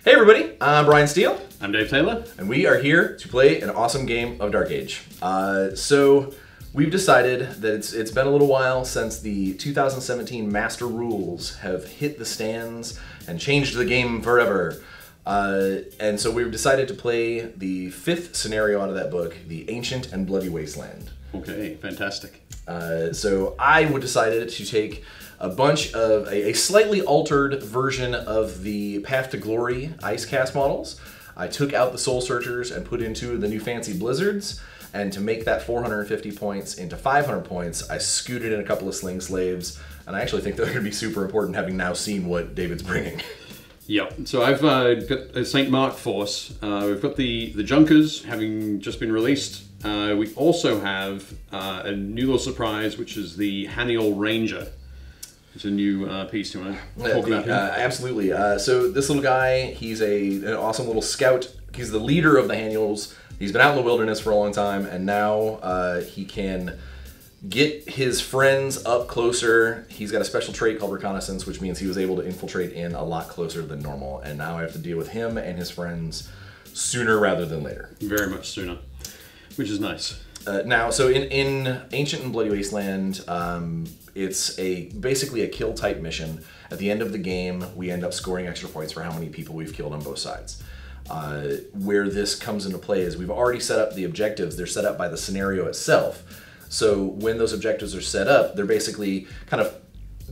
Hey everybody, I'm Brian Steele. I'm Dave Taylor. And we are here to play an awesome game of Dark Age. So we've decided that it's been a little while since the 2017 Master Rules have hit the stands and changed the game forever. And so we've decided to play the 5th scenario out of that book, the Ancient and Bloody Wasteland. Okay, fantastic. So I decided to take a bunch of a slightly altered version of the Path to Glory Ice Caste models. I took out the Soul Searchers and put into the new fancy Blizzards, and to make that 450 points into 500 points, I scooted in a couple of Sling Slaves, and I actually think they're going to be super important, having now seen what David's bringing. Yep. So I've got a St. Mark force. We've got the Junkers having just been released. We also have a new little surprise, which is the Haniel Ranger. It's a new piece. Do you want to talk about him? Absolutely. So this little guy, he's an awesome little scout. He's the leader of the Haniels. He's been out in the wilderness for a long time, and now he can get his friends up closer. He's got a special trait called Reconnaissance, which means he was able to infiltrate in a lot closer than normal, and now I have to deal with him and his friends sooner rather than later. Very much sooner, which is nice. Now, so in Ancient and Bloody Wasteland, it's basically a kill type mission. At the end of the game, we end up scoring extra points for how many people we've killed on both sides. Where this comes into play is we've already set up the objectives. They're set up by the scenario itself. So when those objectives are set up, they're basically kind of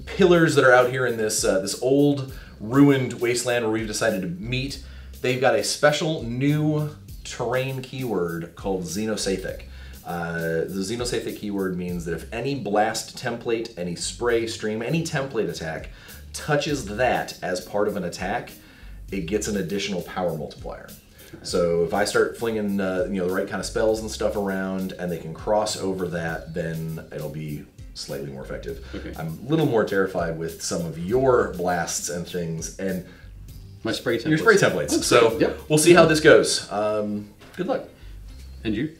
pillars that are out here in this old ruined wasteland where we've decided to meet. They've got a special new terrain keyword called Xenosathic. The Xenosathic keyword means that if any blast template, any spray, stream, any template attack touches that as part of an attack, it gets an additional power multiplier. So if I start flinging the right kind of spells and stuff around and they can cross over that, then it'll be slightly more effective. Okay. I'm a little more terrified with some of your blasts and things and my spray templates. Your spray templates. So yep. We'll see how this goes. Good luck. And you?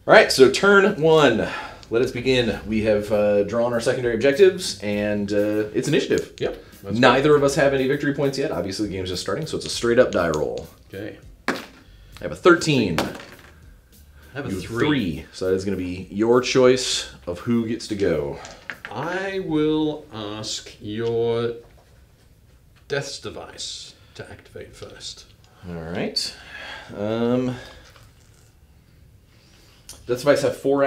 All right, so turn 1. Let us begin. We have drawn our secondary objectives, and it's initiative. Yep. Neither of us have any victory points yet. Obviously, the game's just starting, so it's a straight-up die roll. Okay. I have a 13. I have a 3. So that is going to be your choice of who gets to go. I will ask your Death's Device to activate first. All right. Death's Device have 4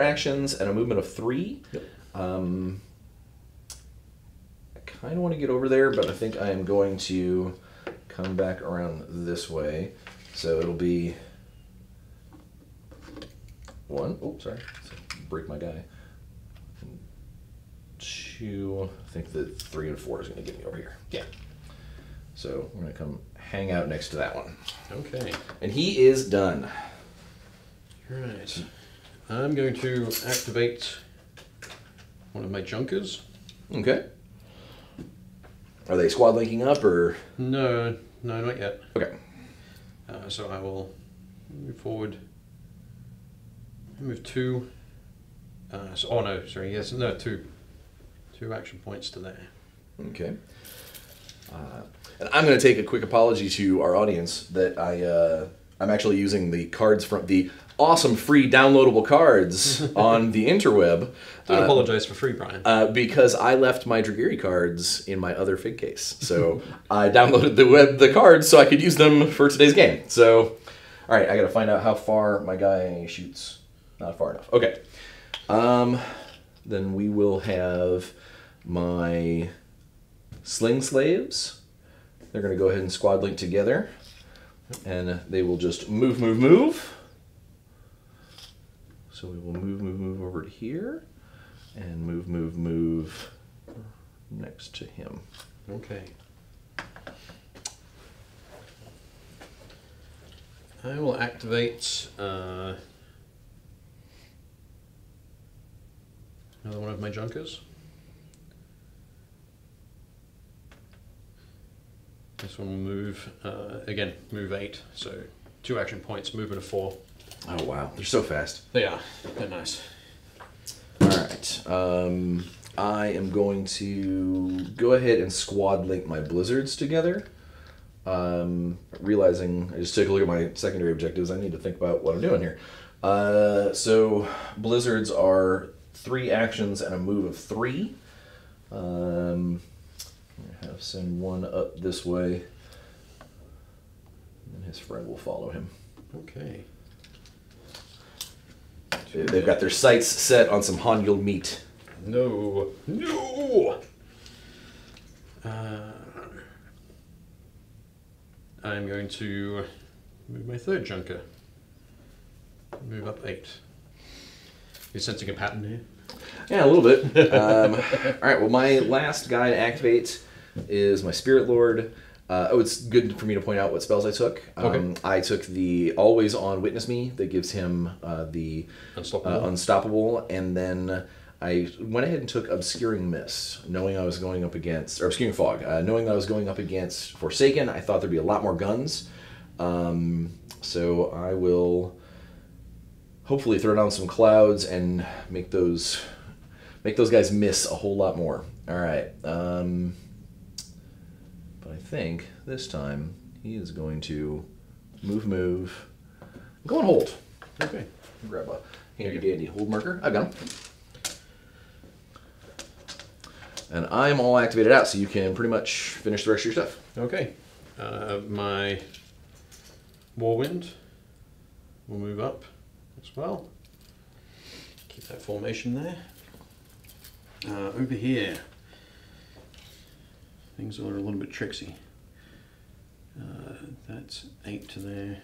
actions and a movement of 3. Yep. I kind of want to get over there, but I think I am going to come back around this way. So it'll be 1. Oh, sorry. Break my guy. 2. I think that 3 and 4 is going to get me over here. Yeah. So we're going to come hang out next to that one. Okay. And he is done. Right. I'm going to activate one of my Junkers. Okay. Are they squad linking up, or? No, not yet. Okay. So I will move forward. Move 2. Two action points to there. Okay. And I'm going to take a quick apology to our audience that I'm actually using the cards from the awesome free downloadable cards on the interweb. Don't apologize for free, Brian. Because I left my Dragyri cards in my other fig case. So I downloaded the cards so I could use them for today's game. So, all right, I got to find out how far my guy shoots. Not far enough. Okay. Then we will have my Sling Slaves. They're going to go ahead and squad link together. And they will just move. So we will move over to here. And move next to him. Okay. I will activate another one of my Junkers. This one will move, again, move 8, so 2 action points, movement of 4. Oh wow, they're so fast. They are, they're nice. Alright, I am going to go ahead and squad link my Blizzards together. realizing I just took a look at my secondary objectives. I need to think about what I'm doing here. So blizzards are 3 actions and a move of 3. I have send one up this way, and his friend will follow him. Okay. They've got their sights set on some Hanyul meat. No. No! I'm going to move my 3rd junker. Move up 8. You're sensing a pattern here? Yeah, a little bit. Alright, well, my last guy to activate is my Spirit Lord. It's good for me to point out what spells I took. Okay. I took the Always On Witness Me that gives him the Unstoppable, and then I went ahead and took Obscuring Mist, knowing I was going up against, or Obscuring Fog, knowing that I was going up against Forsaken. I thought there'd be a lot more guns, so I will hopefully throw down some clouds and make those guys miss a whole lot more. All right, but I think this time he is going to move, go and hold. Okay. Grab a handy dandy hold marker. I've got him. And I'm all activated out, so you can pretty much finish the rest of your stuff. Okay. My Warwind will move up as well. Keep that formation there. Over here, things are a little bit tricksy. That's 8 to there.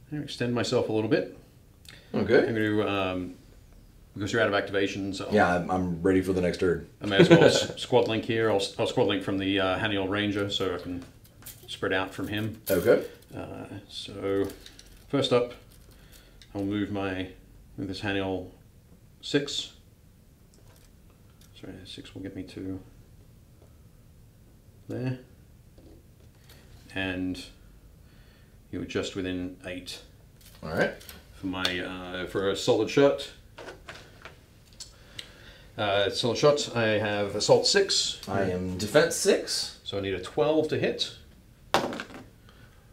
I'm going to extend myself a little bit. Okay. I'm going to, because you're out of activations. Yeah, I'm ready for the next turn. I may as well squad link here. I'll squad link from the Haniel Ranger so I can spread out from him. Okay. So first up, I'll move this Haniel 6. Sorry, 6 will get me to there. And you're just within 8. All right. For my for a solid shot. Solid shot, I have assault 6. I am defense 6. So I need a 12 to hit.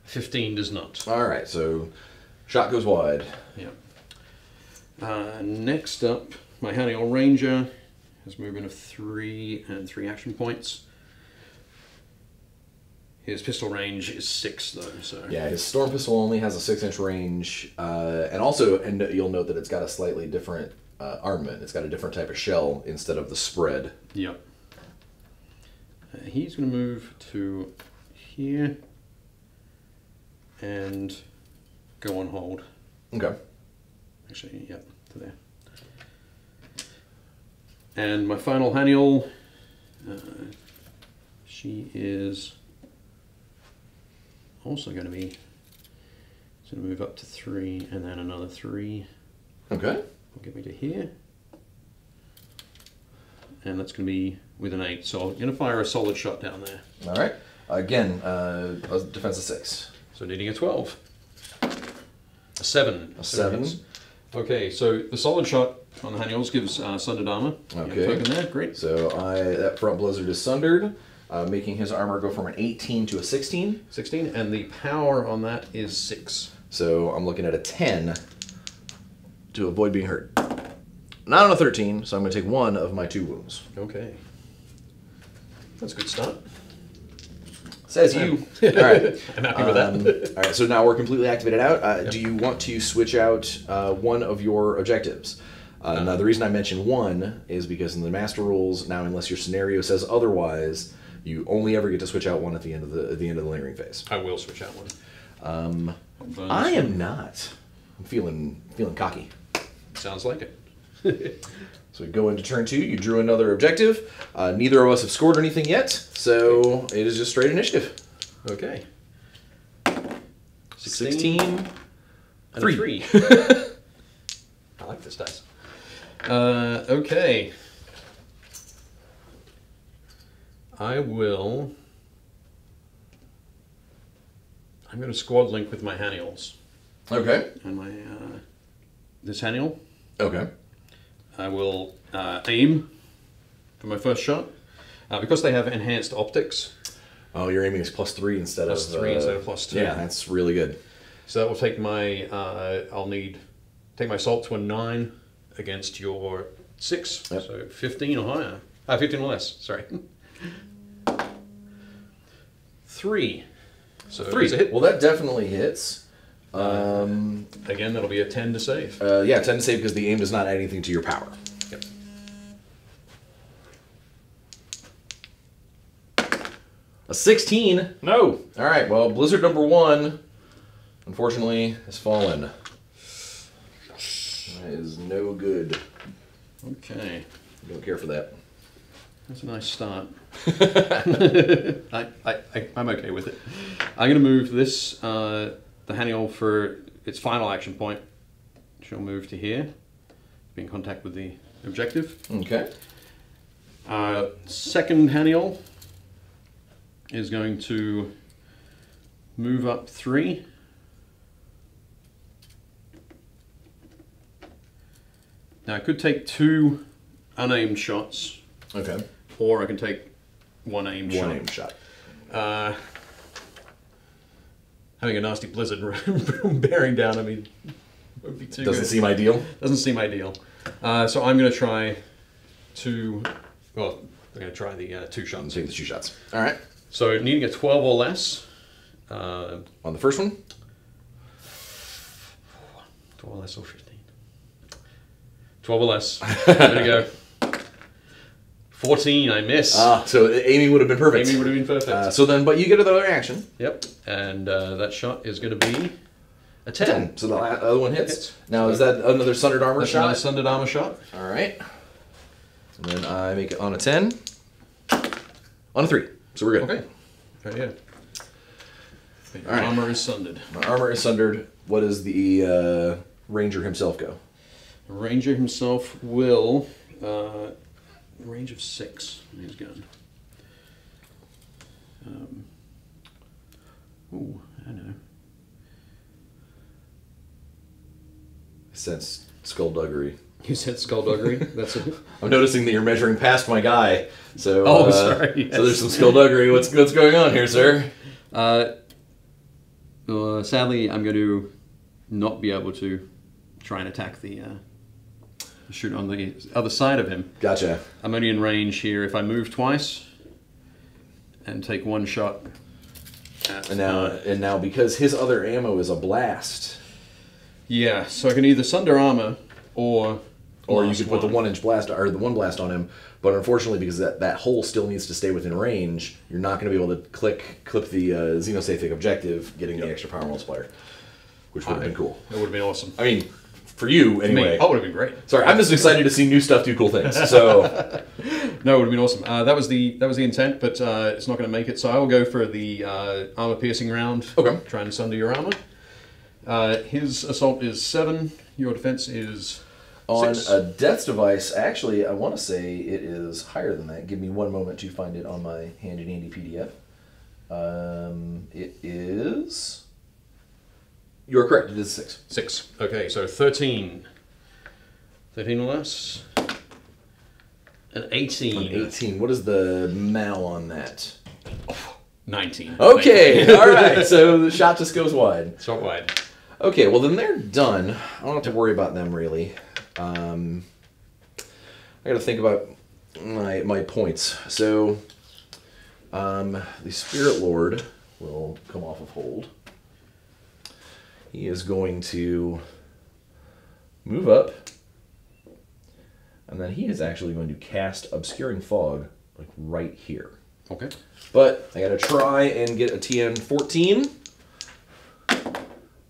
15 does not. All right, so shot goes wide. Yeah. Next up, my Haniel Ranger has movement of 3 and 3 action points. His pistol range is 6 though, so... Yeah, his Storm Pistol only has a 6-inch range, and you'll note that it's got a slightly different armament. It's got a different type of shell instead of the spread. Yep. He's going to move to here and go on hold. Okay. Actually, yep, to there. And my final Haniel, she is also going to be, it's going to move up to 3 and then another 3. Okay. Will get me to here. And that's going to be with an 8. So I'm going to fire a solid shot down there. All right. Again, defense of 6. So needing a 12. A 7. A 7. Okay, so the solid shot on the Haniels gives sundered armor. Okay. Token there, great. So that front blizzard is sundered, making his armor go from an 18 to a 16. 16, and the power on that is 6. So I'm looking at a 10 to avoid being hurt. Not on a 13, so I'm going to take 1 of my 2 wounds. Okay. That's a good start. Says you. All right. I'm happy with that. All right, so now we're completely activated out. Yep. Do you want to switch out one of your objectives? Now, the reason I mention 1 is because in the master rules, now unless your scenario says otherwise, you only ever get to switch out 1 at the end of the lingering phase. I will switch out 1. I am not. I'm feeling cocky. Sounds like it. So we go into turn 2. You drew another objective. Neither of us have scored anything yet, so it is just straight initiative. Okay. 16 and 3. I like this dice. Okay. I'm going to squad link with my Haniels. Okay. And my this Haniel. Okay. I will aim for my first shot. Because they have enhanced optics. Oh, your aiming is +3 instead of... +3 instead of +2. Yeah, that's really good. So that will take my, take my assault to a 9 against your 6. Yep. So 15 or higher. 15 or less, sorry. 3. So 3. Is a hit. Well, that definitely hits. Again, that'll be a 10 to save. Yeah, 10 to save because the aim does not add anything to your power. Yep. A 16. No. All right. Well, Blizzard number 1, unfortunately, has fallen. That is no good. Okay. Don't care for that. That's a nice start. I'm okay with it. I'm going to move this, the Haniol, for its final action point. She'll move to here, be in contact with the objective. Okay. Second Haniol is going to move up 3. Now I could take 2 unaimed shots. Okay. Or I can take 1 aimed shot. 1 aimed shot. Having a nasty blizzard bearing down, I mean, would be too Doesn't good. seem ideal. Doesn't seem ideal. So I'm going to try I'm going to try the 2 shots. Take the 2 shots. All right. So needing a 12 or less. On the first one? 12 or less or 15. 12 or less. There we go. 14, I miss. So aiming would have been perfect. Aiming would have been perfect. So then, but you get another action. Yep. And that shot is going to be a 10. 10. So the other one hits. Now, is that another Sundered Armor shot? Another Sundered Armor shot. All right. And then I make it on a 10. On a 3. So we're good. Okay. Right here. All right. Armor is sundered. My armor is sundered. What does the Ranger himself go? The Ranger himself will... range of 6 in his gun. Oh, I know. I sense skullduggery. You said skullduggery? That's it. I'm noticing that you're measuring past my guy. So, sorry. Yes. So there's some skullduggery. What's going on here, sir? Sadly, I'm going to not be able to try and attack the shoot on the other side of him. Gotcha. I'm only in range here if I move twice and take 1 shot. And now because his other ammo is a blast. Yeah, so I can either sunder armor or you could put the 1-inch blast or the 1 blast on him, but unfortunately because that hole still needs to stay within range, you're not going to be able to clip the Xenosafic objective, getting the extra power multiplier, which would have been cool. That would have been awesome. I mean, for you anyway. Oh, it would have been great. Sorry, I'm just excited to see new stuff do cool things. So no, it would have been awesome. That was the intent, but it's not going to make it. So I will go for the armor piercing round. Okay. Try and sunder your armor. His assault is 7. Your defense is 6. On a death's device, actually, I want to say it is higher than that. Give me 1 moment to find it on my handy dandy PDF. It is. You're correct. It is 6. 6. Okay, so 13. 13 or less. An 18. An 18. What is the mal on that? 19. Okay, all right. So the shot just goes wide. Shot wide. Okay, well then they're done. I don't have to worry about them really. I got to think about my points. So the Spirit Lord will come off of hold. He is going to move up, and then he is actually going to cast Obscuring Fog, like right here. Okay. But I gotta try and get a TN 14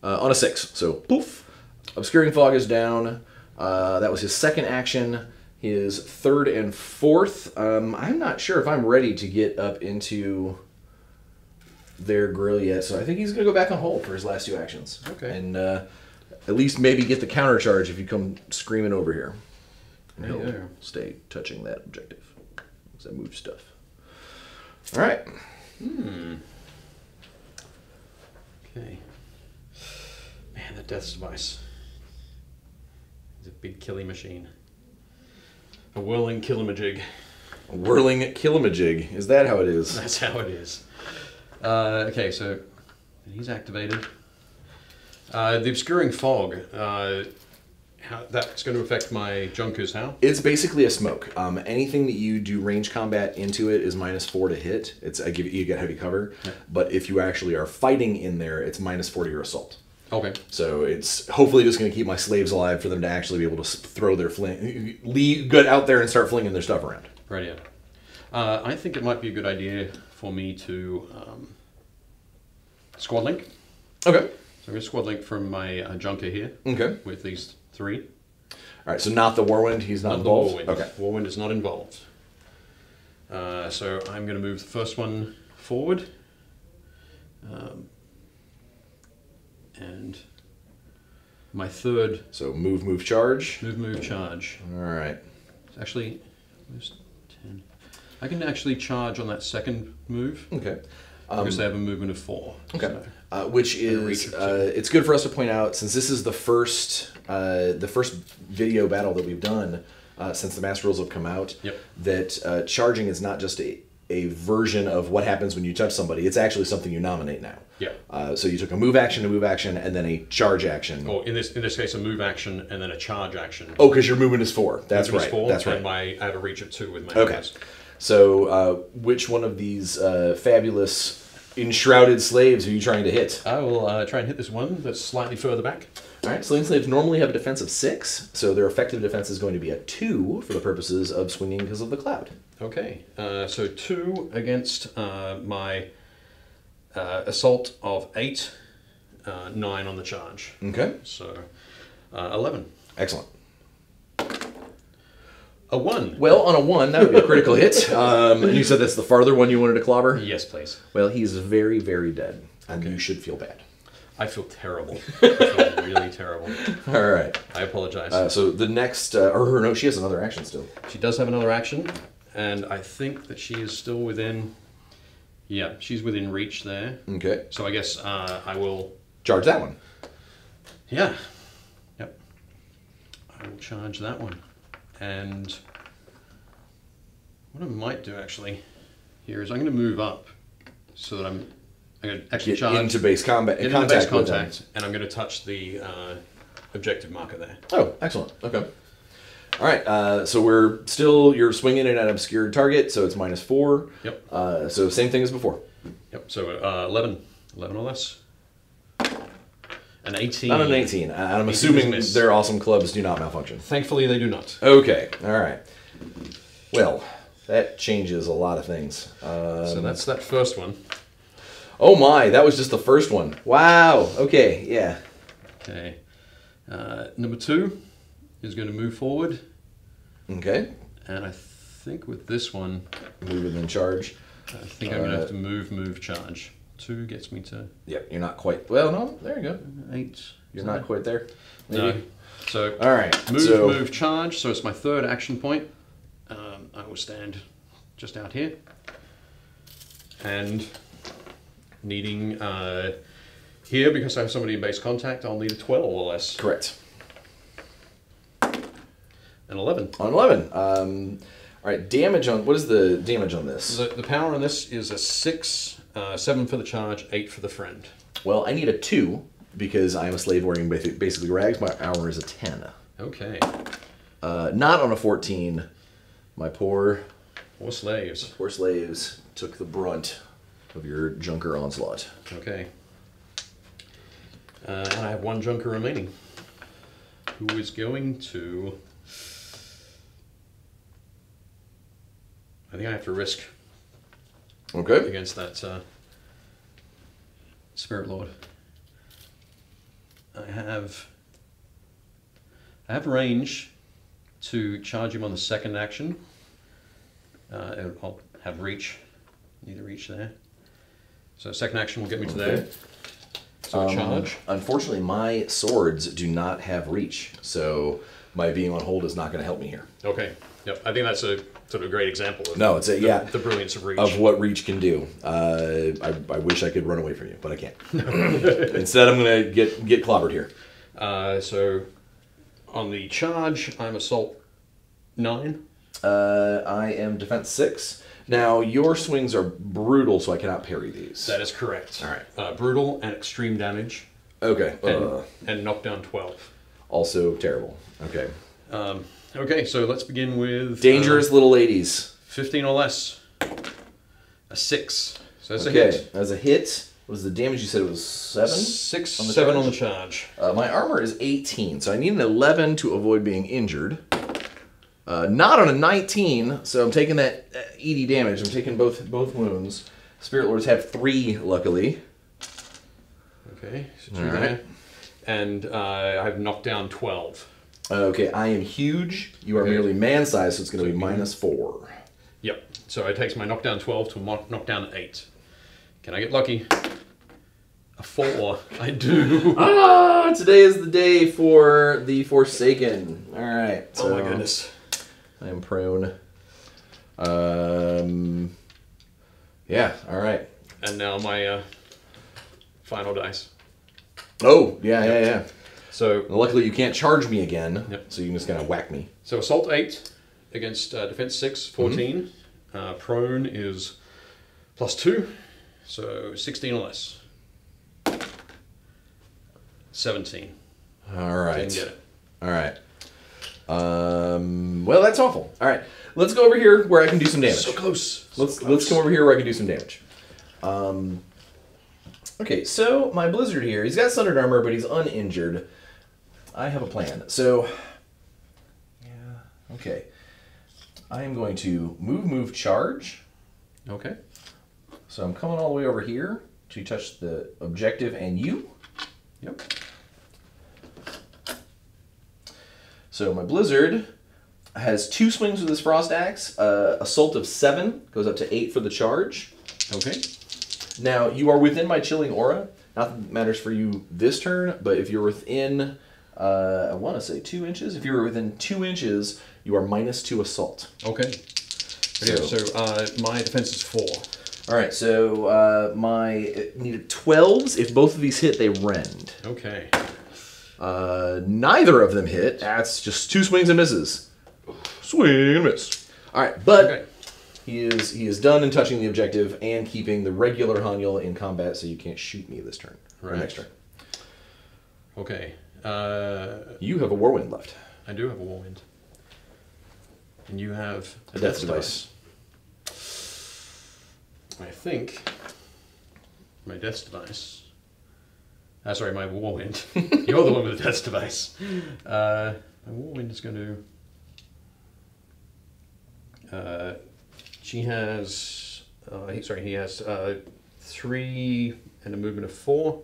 on a 6. So poof, Obscuring Fog is down. That was his second action. His third and fourth. I'm not sure if I'm ready to get up into their grill yet, so I think he's gonna go back on hold for his last 2 actions. Okay. And at least maybe get the counter charge if you come screaming over here. And he'll stay touching that objective as I move stuff. All right. Okay. Man, the death's device is a big killing machine. A whirling killamajig. Whirling Killamajig. Is that how it is? That's how it is. Okay, so he's activated. The Obscuring Fog. How that's going to affect my Junkers? How? It's basically a smoke. Anything that you do range combat into it is -4 to hit. You get heavy cover, but if you actually are fighting in there, it's -4 to your assault. Okay. So it's hopefully just going to keep my slaves alive for them to actually be able to throw their get out there and start flinging their stuff around. Right. Yeah. I think it might be a good idea for me to squad link. Okay. So I'm going to squad link from my Junker here. Okay. With these 3. All right, so not the Warwind. He's not involved? The Warwind. Okay. Warwind is not involved. So I'm going to move the first one forward. And my third... So move, charge. Move, charge. All right. It's actually... Where's 10? I can actually charge on that second move. Okay. Because they have a movement of 4. Okay. So which is it's good for us to point out, since this is the first video battle that we've done since the Master Rules have come out. Yep. That charging is not just a version of what happens when you touch somebody. It's actually something you nominate now. Yeah. So you took a move action, and then a charge action. Or in this case, a move action and then a charge action. Oh, because your movement is 4. That's right. 4, That's right. And I have a reach of 2 with my Okay. moves. So which one of these fabulous enshrouded slaves are you trying to hit? I will try and hit this one that's slightly further back. All right, Slaying Slaves normally have a defense of 6, so their effective defense is going to be a 2 for the purposes of swinging because of the cloud. Okay, so 2 against my assault of 8, 9 on the charge. Okay. So 11. Excellent. A 1. Well, on a 1, that would be a critical hit. And you said that's the farther one you wanted to clobber? Yes, please. Well, he's very, very dead, and you should feel bad. I feel terrible. I feel really terrible. All right. I apologize. So the next, no, she has another action still. She does have another action, and I think that she is still within... Yeah, she's within reach there. Okay. So I guess I will... Charge that one. Yeah. Yep. I will charge that one. And what I might do actually here is I'm going to move up so that I'm going to actually charge into base combat. into base contact, and I'm going to touch the objective marker there. Oh, excellent. Okay. All right. So you're swinging it at an obscured target, so it's -4. Yep. So same thing as before. Yep. So 11 or less. An 18. Not an 18. I'm assuming their awesome clubs do not malfunction. Thankfully, they do not. Okay. All right. Well, that changes a lot of things. So that's that first one. Oh my, that was just the first one. Wow. Okay. Yeah. Okay. Number 2 is going to move forward. Okay. And I think with this one... Move and then charge. I think I'm going to have to move, charge. 2 gets me to... Yep, you're not quite... Well, no, there you go. 8. You're not quite there. Maybe. No. So, all right. Move, charge. So it's my third action point. I will stand just out here. And needing... here, because I have somebody in base contact, I'll need a 12 or less. Correct. An 11. On 11. All right, damage on... What is the damage on this? The power on this is a 6... 7 for the charge, 8 for the friend. Well, I need a 2 because I'm a slave wearing basically rags. My hour is a 10. Okay. Not on a 14. My poor slaves. Poor slaves took the brunt of your Junker onslaught. Okay. And I have 1 Junker remaining, who is going to... I think I have to risk. Okay. Against that Spirit Lord. I have range to charge him on the second action. I'll have reach. Need a reach there. So second action will get me to there. So charge. Unfortunately, my swords do not have reach, so my being on hold is not going to help me here. Okay. Yep. I think that's a sort of a great example of the brilliance of reach. Of what reach can do. I wish I could run away from you, but I can't. Instead, I'm going to get clobbered here. So on the charge, I'm assault 9. I am defense 6. Now, your swings are brutal, so I cannot parry these. That is correct. All right. Brutal and extreme damage. Okay. And knockdown 12. Also terrible. Okay. Okay, so let's begin with... Dangerous little ladies. 15 or less. A 6. So that's a Okay, hit. as a hit, was the damage you said it was 7? 6, 7 charge? on the charge. My armor is 18, so I need an 11 to avoid being injured. Not on a 19, so I'm taking that ED damage. I'm taking both wounds. Spirit Lords have 3, luckily. Okay, so 2 All there. right. And I've knocked down 12. Okay, I am huge. You are merely man-sized, so it's going to be -4. Yep. So it takes my knockdown 12 to knockdown 8. Can I get lucky? A 4. I do. Ah, today is the day for the Forsaken. All right. Oh my goodness. I am prone. Yeah, all right. And now my final dice. Oh, yeah. So Luckily, you can't charge me again, Yep. so you can just kind of whack me. So assault 8 against defense 6, 14. Prone is +2, so 16 or less. 17. All right. Didn't get it. All right. Well, that's awful. All right. Let's go over here where I can do some damage. So close. Let's come over here where I can do some damage. Okay, so my Blizzard here, he's got Sundered Armor, but he's uninjured. I have a plan. So, yeah, okay. I am going to move, charge. Okay. So I'm coming all the way over here to touch the objective and you. Yep. So my Blizzard has 2 swings with his Frost Axe. Assault of 7 goes up to 8 for the charge. Okay. Now, you are within my chilling aura. Not that it matters for you this turn, but if you're within, I want to say 2 inches. If you're within 2 inches, you are -2 assault. Okay. So my defense is 4. All right, so my needed 12s. If both of these hit, they rend. Okay. Neither of them hit. That's just 2 swings and misses. Swing and miss. All right, but Okay. he is done in touching the objective and keeping the regular Hanyul in combat, so you can't shoot me this turn. Or Right. next turn. Okay. You have a Warwind left. I do have a Warwind. And you have A Death Device. I think my Death Device. Sorry, my Warwind. You're the one with the Death Device. My Warwind is going to. She has. He has 3 and a movement of 4.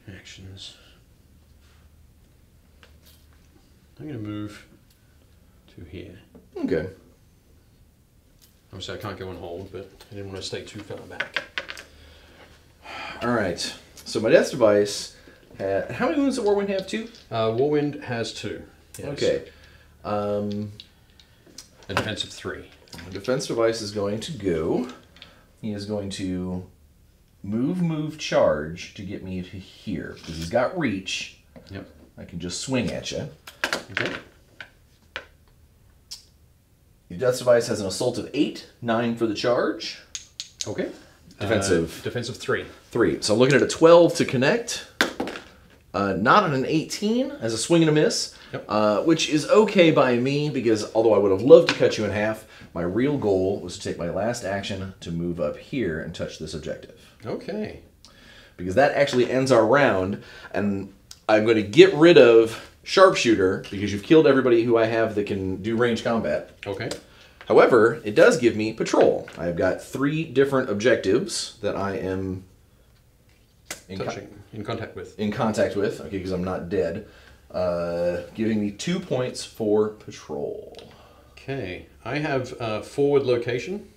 Actions. I'm going to move to here. Okay. Obviously, I can't go and hold, but I didn't want to stay too far back. All right. So my Death Device had... How many wounds does Warwind have? 2? Warwind has 2. Yes. Okay. A defense of 3. The Defense Device is going to go... He is going to move, charge to get me to here. Because he's got reach. Yep. I can just swing at you. Okay. Your Death Device has an assault of 8, 9 for the charge. Okay. Defensive. Defensive 3. 3. So I'm looking at a 12 to connect. Not on an 18 as a swing and a miss. Yep. Which is okay by me because although I would have loved to cut you in half, my real goal was to take my last action to move up here and touch this objective. Okay. Because that actually ends our round, and I'm going to get rid of Sharpshooter because you've killed everybody who I have that can do range combat. Okay. However, it does give me patrol. I've got 3 different objectives that I am in contact with. Okay, because I'm not dead. Giving me 2 points for patrol. Okay. I have forward location.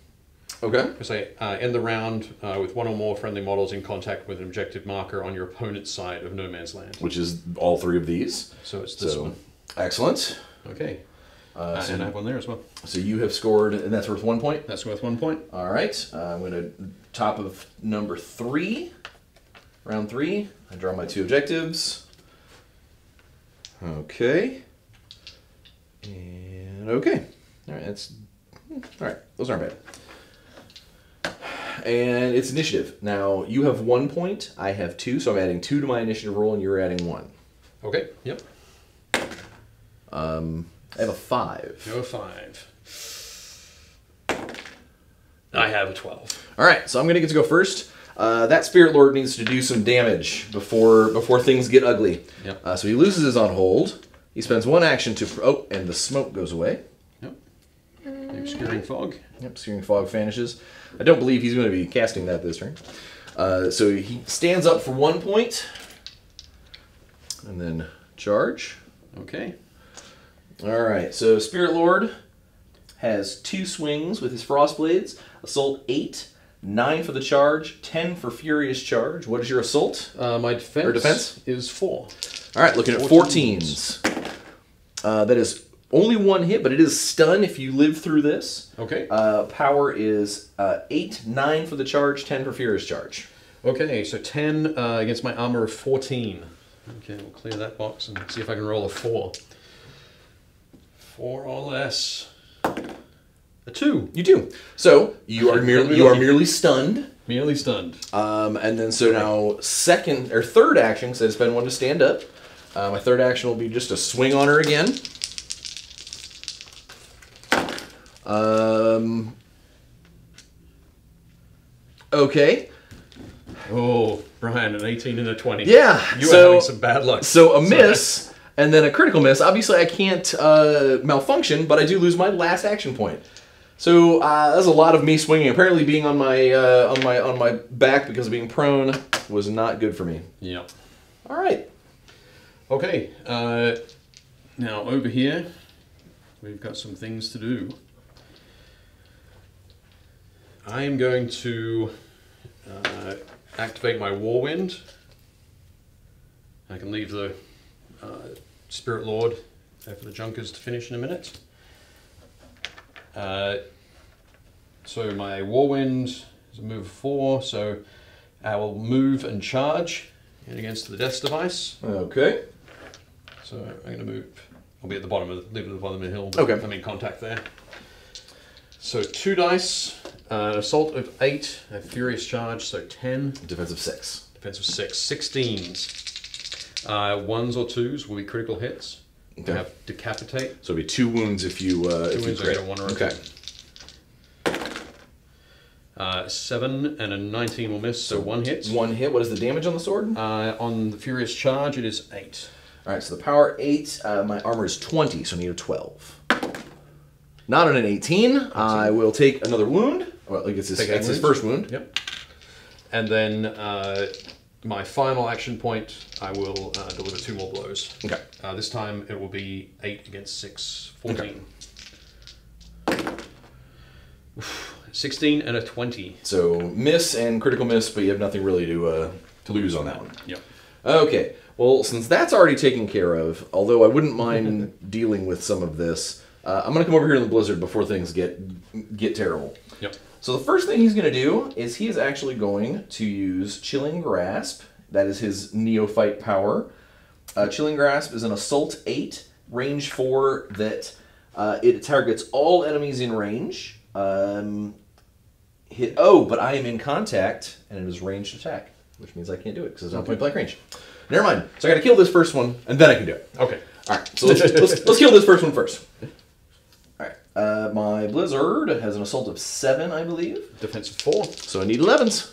Okay. Because I end the round with 1 or more friendly models in contact with an objective marker on your opponent's side of no man's land. Which is all 3 of these. So it's this one. Excellent. Okay. And I have one there as well. So you have scored, and that's worth 1 point? That's worth 1 point. All right. I'm going to, top of number 3, round 3, I draw my 2 objectives. Okay. And And okay. All right, that's all right. Those aren't bad. And it's initiative. Now you have 1 point. I have 2, so I'm adding 2 to my initiative roll, and you're adding 1. Okay. Yep. I have a 5. You have a 5. I have a 12. All right, so I'm gonna get to go first. That Spirit Lord needs to do some damage before things get ugly. Yep. So he loses his on hold. He spends 1 action to... Oh, and the smoke goes away. Yep. The obscuring fog. Yep, obscuring fog vanishes. I don't believe he's going to be casting that this turn. So he stands up for 1 point. And then charge. Okay. All right, so Spirit Lord has 2 swings with his Frost Blades. Assault 8, 9 for the charge, 10 for Furious Charge. What is your assault? My defense is 4. All right, looking at 14s. That is only 1 hit, but it is stun if you live through this. Okay. Power is 8, 9 for the charge, 10 for Furious Charge. Okay, so 10 against my armor of 14. Okay, we'll clear that box and see if I can roll a 4. 4 or less. A 2. You do. So you are merely stunned. Merely stunned. And then so now third action, because I spend 1 to stand up. My third action will be just a swing on her again. Okay. Oh, Brian, an 18 and a 20. Yeah. You are having some bad luck. So a miss, and then a critical miss. Obviously, I can't malfunction, but I do lose my last action point. So that's a lot of me swinging. Apparently, being on my back because of being prone was not good for me. Yeah. All right. Okay. Now over here, we've got some things to do. I am going to activate my Warwind. I can leave the Spirit Lord there for the Junkers to finish in a minute. So my Warwind is a move of 4, so I will move and charge in against the Death's Device. Okay. So I'm going to move. I'll be at the bottom of the bottom of the hill. Okay. I'm in contact there. So 2 dice, assault of 8, a furious charge, so 10. Defensive 6. Defensive 6, 16s. 1s or 2s will be critical hits. Okay. I have decapitate. So it'll be 2 wounds if you 2 if you wounds, I crit. get a 1 or a 2. Okay. 7 and a 19 will miss, so 1 hit. 1 hit. What is the damage on the sword? On the furious charge, it is 8. All right, so the power 8. My armor is 20, so I need a 12. Not on an 18. I will take another wound. Well, I guess that's his first wound. Yep. And then my final action point, I will deliver 2 more blows. Okay. This time it will be 8 against 6, 14. Okay. 16 and a 20. So miss and critical miss, but you have nothing really to lose on that one. Yep. Okay. Well, since that's already taken care of, although I wouldn't mind dealing with some of this, I'm going to come over here in the blizzard before things get terrible. Yep. So the first thing he's going to do is he is actually going to use Chilling Grasp. That is his neophyte power. Chilling Grasp is an assault 8, range 4, that it targets all enemies in range. But I am in contact, and it is ranged attack, which means I can't do it because it's not point blank range. Never mind. So I got to kill this first one, and then I can do it. Okay. All right. So let's kill this first one first. All right. My Blizzard has an assault of 7, I believe. Defensive 4. So I need 11s.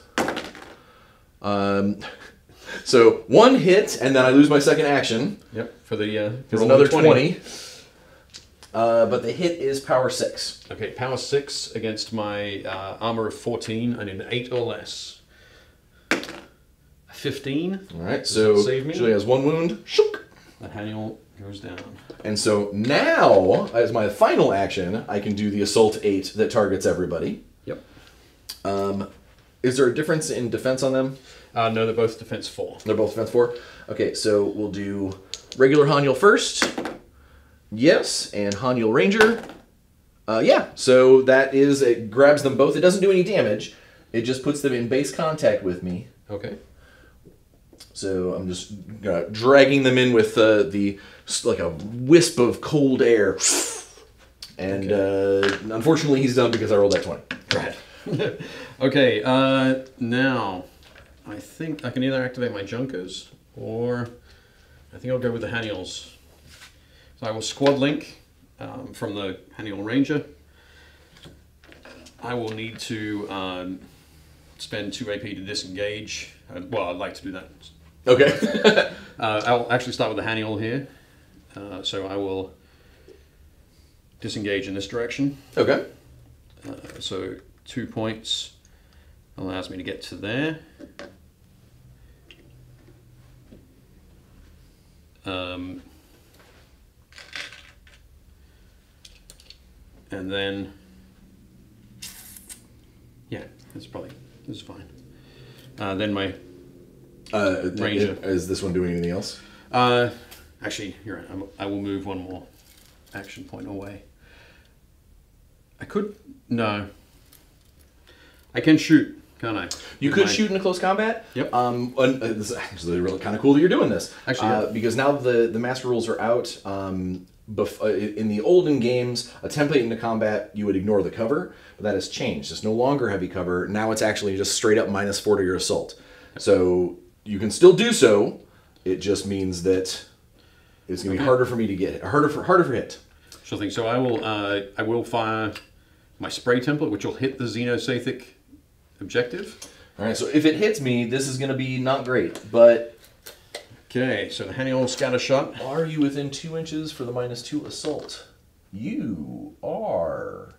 So 1 hit, and then I lose my second action. Yep. For the There's another 20. But the hit is power 6. Okay, power 6 against my armor of 14. I need an 8 or less. 15. All right, Does so that save me? Julie has 1 wound. Shook. The Haniel goes down. And so now, as my final action, I can do the assault 8 that targets everybody. Yep. Is there a difference in defense on them? No, they're both defense 4. They're both defense 4? Okay, so we'll do regular Haniel first. Yes, and Haniel Ranger. Yeah, so that is, it grabs them both. It doesn't do any damage. It just puts them in base contact with me. Okay. So I'm just dragging them in with like a wisp of cold air. And unfortunately, he's done because I rolled that 20. Right. Okay, now I think I can either activate my Junkers or I think I'll go with the Haniels. So I will squad link from the Haniel Ranger. I will need to spend 2 AP to disengage. Well, I'd like to do that. Okay. I'll actually start with the Haniel here. So I will disengage in this direction. Okay. So 2 points allows me to get to there. And then, yeah, this is fine. Then my Ranger. Is this one doing anything else? Actually, you're right. I will move one more action point away. I could, no. I can shoot, can't I? You could shoot into close combat. Yep. This is actually really kind of cool that you're doing this. Actually, yeah. Because now the master rules are out. In the olden games, a template into combat, you would ignore the cover, but that has changed. It's no longer heavy cover. Now it's actually just straight up -4 to your assault. So you can still do so. It just means that it's going to be harder for me to get harder for hit. Sure thing. So I will fire my spray template, which will hit the Xenosathic objective. All right. So if it hits me, this is going to be not great, but. Okay, so the Haniel scatter shot. Are you within 2 inches for the -2 assault? You are.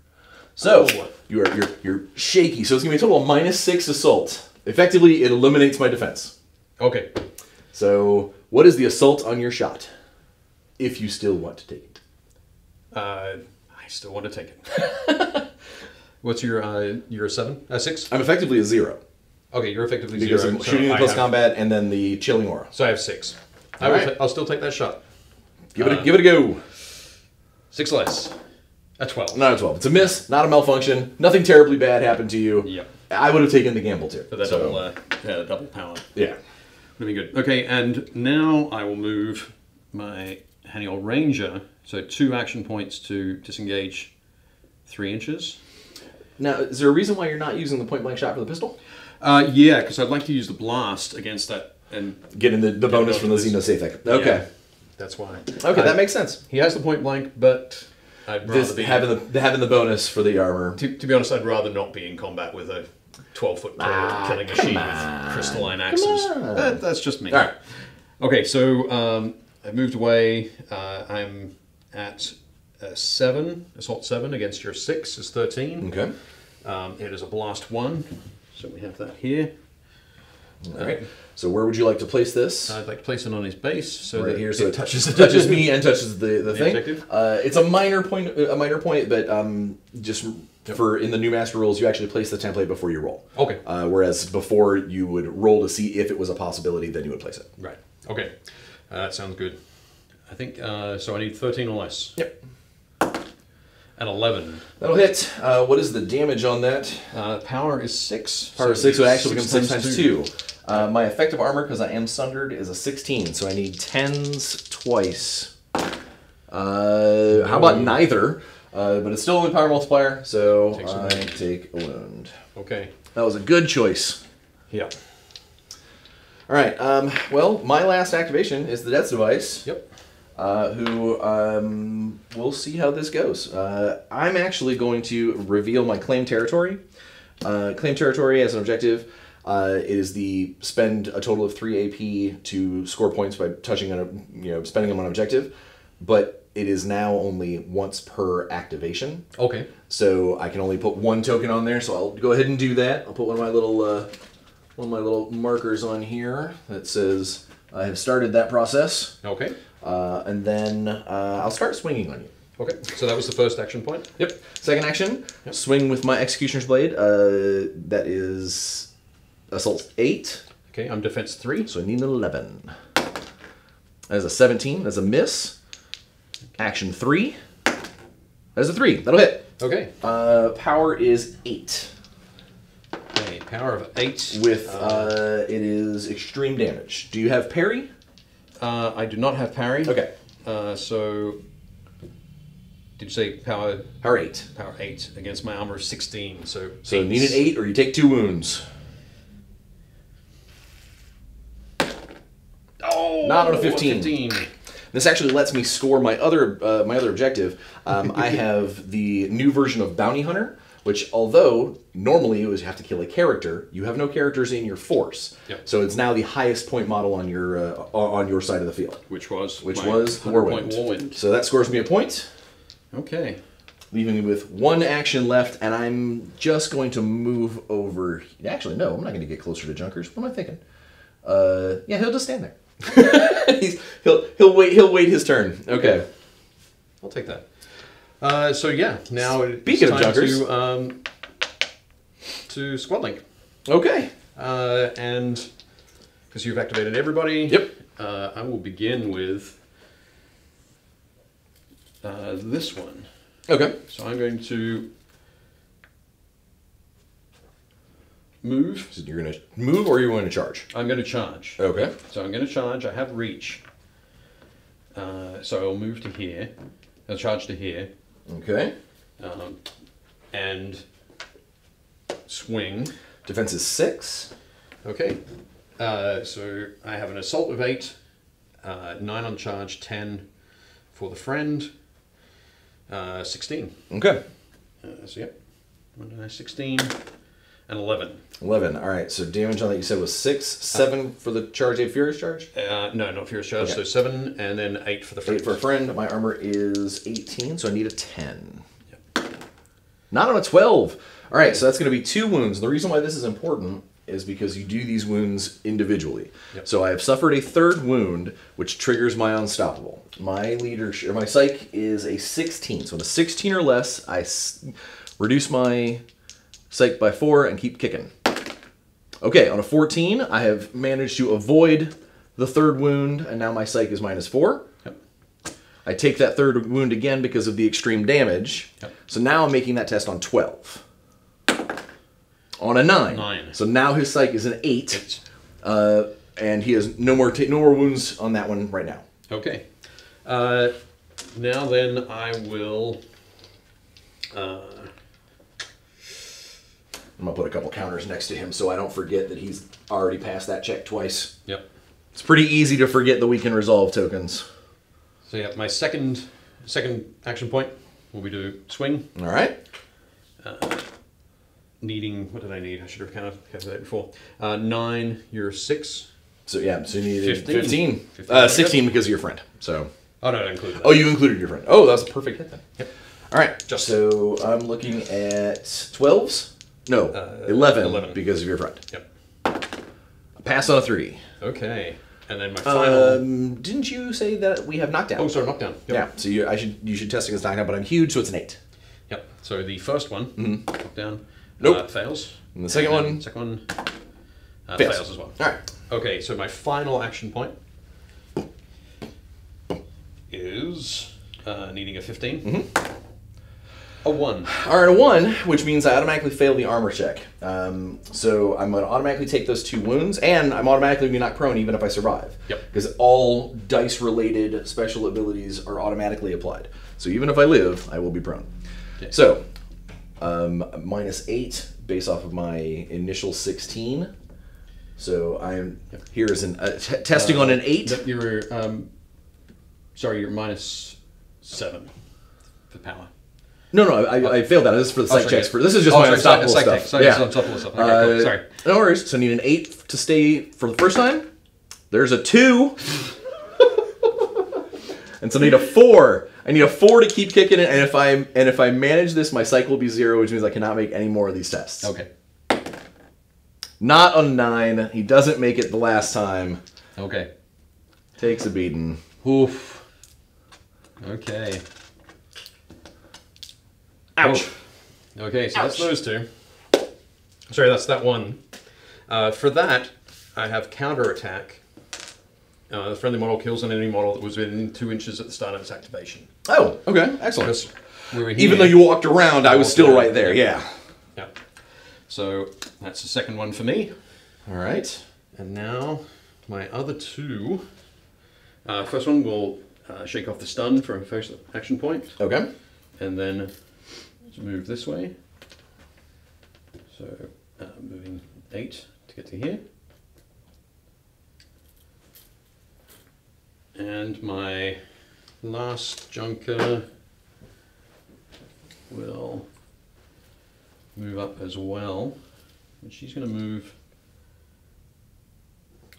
So you're shaky. So it's gonna be a total of -6 assault. Effectively, it eliminates my defense. Okay. So what is the assault on your shot? If you still want to take it. I still want to take it. What's your a 7? 6? I'm effectively a 0. Okay, you're effectively because 0. I'm shooting in close combat and then the chilling aura. So I have 6. I'll still take that shot. Give it a go. 6 less. A 12. Not a 12. It's a miss, not a malfunction. Nothing terribly bad happened to you. Yep. I would have taken the gamble too. For that double power. Yeah. Would be good. Okay, and now I will move my Haniel Ranger. So 2 action points to disengage 3 inches. Now, is there a reason why you're not using the point blank shot for the pistol? Yeah, because I'd like to use the blast against that and getting the bonus from the Xenosathic. Okay. Yeah, that's why. Okay, that makes sense. He has the point blank, but I'd rather be having the bonus for the armor. To be honest, I'd rather not be in combat with a 12-foot tall killing machine with crystalline axes. That's just me. All right. Okay, so I moved away. I'm at 7, assault 7 against your 6 is 13. Okay. It is a blast 1, so we have that here. All right. So where would you like to place this? I'd like to place it on his base, so right that here, so it touches me and touches the thing. Objective. It's a minor point, but just for in the new master rules, you actually place the template before you roll. Okay. Whereas before you would roll to see if it was a possibility, then you would place it. Right. Okay. That sounds good. I think so. I need 13 or less. Yep. An 11. That'll hit. What is the damage on that? Power is 6. Power is 6, so it actually becomes 6 times 2. My effective armor, because I am sundered, is a 16, so I need 10s twice. How about neither? But it's still a power multiplier, so I take a wound. Okay. That was a good choice. Yeah. All right. Well, my last activation is the Death's Device. Yep. We'll see how this goes. I'm actually going to reveal my claim territory. Claim territory as an objective is the spend a total of 3 AP to score points by touching on spending them on an objective, but it is now only once per activation. Okay. So I can only put 1 token on there. So I'll go ahead and do that. I'll put one of my little markers on here that says I have started that process. Okay. And then I'll start swinging on you. Okay, so that was the first action point? Yep. Second action, swing with my Executioner's Blade. That is Assault 8. Okay, I'm Defense 3. So I need an 11. That is a 17. That's a miss. Action 3. That is a 3. That'll hit. Okay. Power is 8. Okay, power of 8. With, it is extreme damage. Do you have parry? I do not have parry. Okay. So Did you say power? Power 8. Power 8 against my armor of 16. So you need an 8 or you take 2 wounds. Oh, not on a 15. This actually lets me score my other objective. I have the new version of Bounty Hunter, which although normally you have to kill a character, you have no characters in your force. Yep. So it's now the highest point model on your side of the field. Which was Warwind. So that scores me a point. Okay. Leaving me with 1 action left, and I'm just going to move over. Actually, no, I'm not going to get closer to Junkers. What am I thinking? Yeah, he'll just stand there. he'll wait his turn. Okay. I'll take that. So yeah, now Speaking of Junkers, to Squad Link. Okay. And because you've activated everybody, yep. I will begin with this one. Okay. So I'm going to move. So you're going to move, or you're going to charge? I'm going to charge. Okay. So I'm going to charge. I have reach. So I'll move to here. I'll charge to here. Okay. And swing. Defense is 6. Okay. So I have an assault of 8, 9 on charge, 10 for the friend, 16. Okay. So yep. 16 and 11. 11. All right. So damage on that you said was 6, 7 for the charge, 8 furious charge? No, not furious charge. Okay. So 7 and then 8 for the friend. 8 for a friend. My armor is 18, so I need a 10. Yep. Not on a 12. All right. So that's going to be 2 wounds. The reason why this is important is because you do these wounds individually. Yep. So I have suffered a 3rd wound, which triggers my unstoppable. My my psych is a 16. So on a 16 or less, I reduce my psych by 4 and keep kicking. Okay, on a 14, I have managed to avoid the 3rd wound, and now my psych is -4. Yep. I take that 3rd wound again because of the extreme damage. Yep. So now I'm making that test on 12. On a 9. So now his psych is an 8. And he has no more wounds on that one right now. Okay. Now then I will... I'm going to put a couple counters next to him so I don't forget that he's already passed that check twice. Yep. It's pretty easy to forget the weaken resolve tokens. So yeah, my second action point will be to swing. All right. Needing, what did I need? I should have calculated before. 9, you're 6. So yeah, so you needed 15. 16 because of your friend. So. Oh no, I included that. Oh, you included your friend. Oh, that's a perfect hit then. Yep. All right. So I'm looking at 12s. No, 11 because of your friend. Yep. A pass on a 3. Okay. And then my final. Didn't you say that we have knockdown? Oh, sorry, knockdown. Yep. Yeah. So you should test against knockdown, but I'm huge, so it's an 8. Yep. So the first one, knockdown, Nope. fails. And the second one. Fails as well. All right. Okay. So my final action point is needing a 15. A 1. All right, a 1, which means I automatically fail the armor check. So I'm going to automatically take those 2 wounds, and I'm automatically going to be knocked prone even if I survive. Yep. Because all dice-related special abilities are automatically applied. So even if I live, I will be prone. Okay. So, -8 based off of my initial 16. So I'm here is testing on an 8. You're sorry, you're -7 for power. No, I failed that. This is for the psych checks. This is just my unstoppable stuff. Unstoppable stuff. Okay, cool. Sorry. No worries. So I need an 8 to stay for the first time. There's a 2. And so I need a 4. I need a 4 to keep kicking it, and if I manage this, my psych will be 0, which means I cannot make any more of these tests. Okay. Not on 9. He doesn't make it the last time. Okay. Takes a beating. Oof. Okay. Ouch. Oh. Okay, so that's those 2. Sorry, that's that 1. For that, I have counterattack. The friendly model kills an enemy model that was within 2 inches at the start of its activation. Oh, okay. Excellent. We were here, even though you walked around, I was still right there. Yeah. Yeah. So that's the second one for me. All right. And now my other 2. First one will shake off the stun for a first action point. Okay. and then let's move this way. So moving 8 to get to here. And my last junker will move up as well. And she's going to move,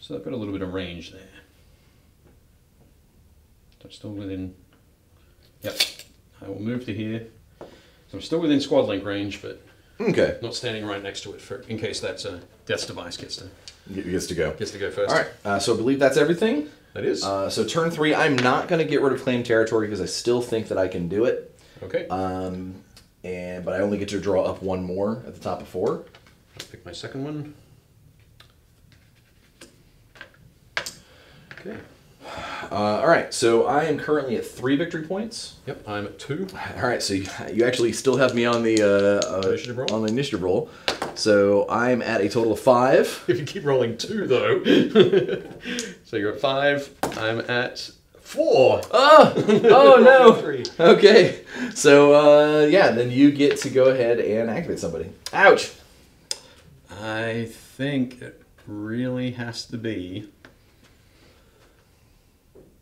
so I've got a little bit of range there. So I'm still within, yep, I will move to here. So I'm still within squad link range, but okay, not standing right next to it for in case that's a death's device gets to go. Gets to go first. All right, so I believe that's everything. That is. So turn 3, I'm not going to get rid of claim territory because I still think that I can do it. Okay. But I only get to draw up 1 more at the top of 4. I'll pick my second one. Okay. All right, so I am currently at 3 victory points. Yep, I'm at 2. All right, so you actually still have me on the initiative roll. So I'm at a total of 5. If you keep rolling 2, though. So you're at 5. I'm at 4. Oh no. 3. Okay, so yeah, then you get to go ahead and activate somebody. Ouch. I think it really has to be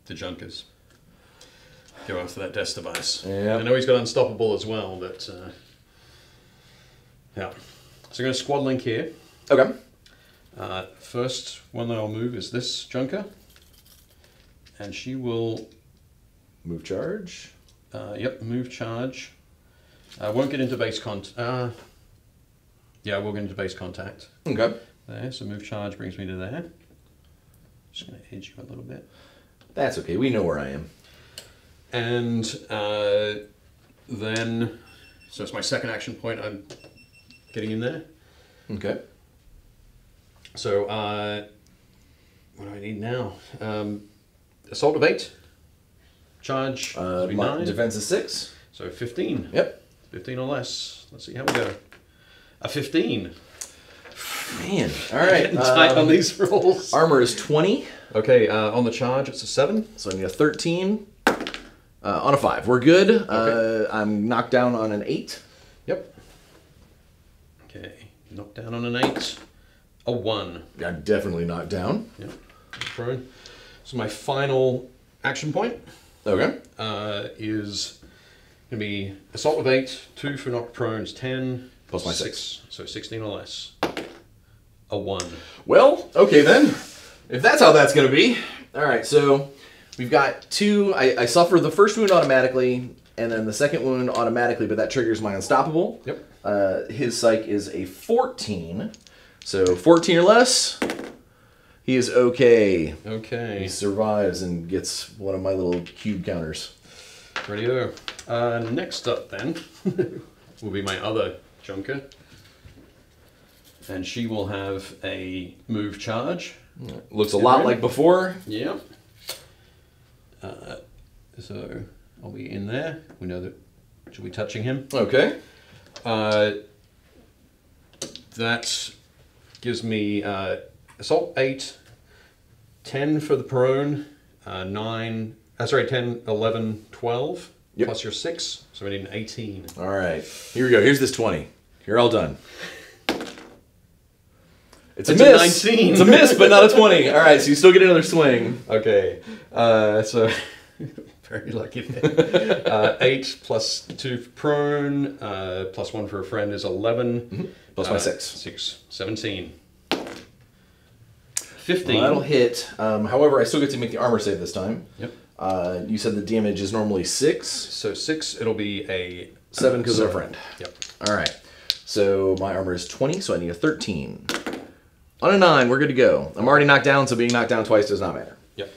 the Junkers. Go after that death device. Yeah. I know he's got Unstoppable as well, but yeah. So I'm going to squad link here. Okay. First one that I'll move is this Junker. And she will... Move charge. Yep, move charge. I won't get into base contact. Yeah, I will get into base contact. Okay. There, so move charge brings me to there. Just going to edge you a little bit. That's okay, we know where I am. And then, so it's my second action point, I'm getting in there. Okay. So, what do I need now? Assault of 8. Charge, My 9. defense is 6. So 15. Yep. 15 or less. Let's see how we go. A 15. Man, all right. Getting tight on these rolls. Armor is 20. Okay, on the charge it's a 7. So I need a 13. On a 5. We're good. Okay. I'm knocked down on an 8. Yep. Okay, knocked down on an 8. A 1. I'm definitely knocked down. Yep. Prone. So my final action point Okay. is going to be assault with 8, 2 for knocked prone is 10. Plus my 6. So 16 or less. A 1. Well, okay then. If that's how that's going to be. All right, so we've got 2. I suffer the first wound automatically, and then the second wound automatically, but that triggers my unstoppable. Yep. His psych is a 14. So 14 or less, he is okay. Okay. He survives and gets one of my little cube counters. Radio. Next up then will be my other Junker. And she will have a move charge. Looks a lot like before. Yeah. So I'll be in there. We know that she'll be touching him. Okay. That gives me assault 8, 10 for the prone, 10, 11, 12, Yep. plus your 6, so we need an 18. All right. Here we go. Here's this 20. You're all done. It's a miss. 19. It's a miss, but not a 20. All right, so you still get another swing. Okay, so very lucky there. 8 plus 2 for prone, plus 1 for a friend is 11. Mm-hmm. Plus my 6. 6, 17. 15. Well, that'll hit. However, I still get to make the armor save this time. Yep. You said the damage is normally 6. So 6, it'll be a 7 because of a friend. Yep. All right. So my armor is 20, so I need a 13. On a 9, we're good to go. I'm already knocked down, so being knocked down twice does not matter. Yep.